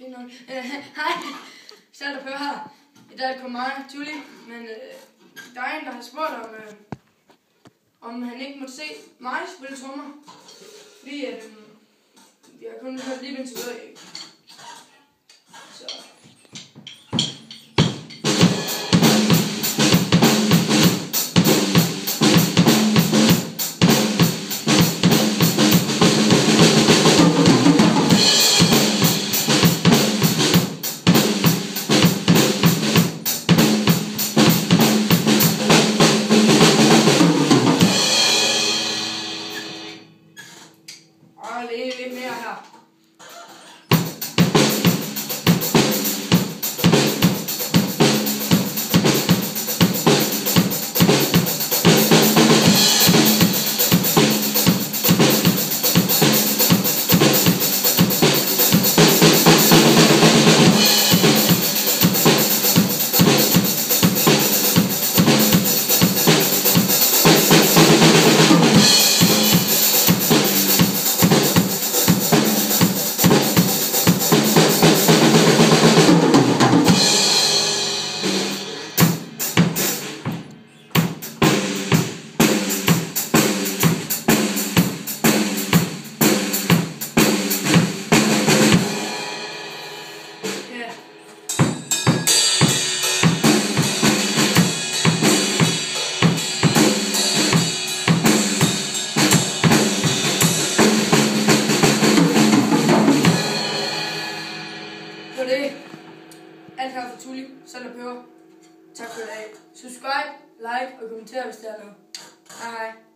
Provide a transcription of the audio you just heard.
Fint nok. Hej, Salt og Peber her. I dag kommer mig, Julie, men der er en, der har spurgt om han ikke måtte se mig spille trommer. Fordi vi har kun hørt lige indtil videre. Så... Og lidt mere her. Så det er alt her for Tulli, Salt og Peber. Tak for i dag. Subscribe, like og kommenter, hvis der er noget. Hej hej.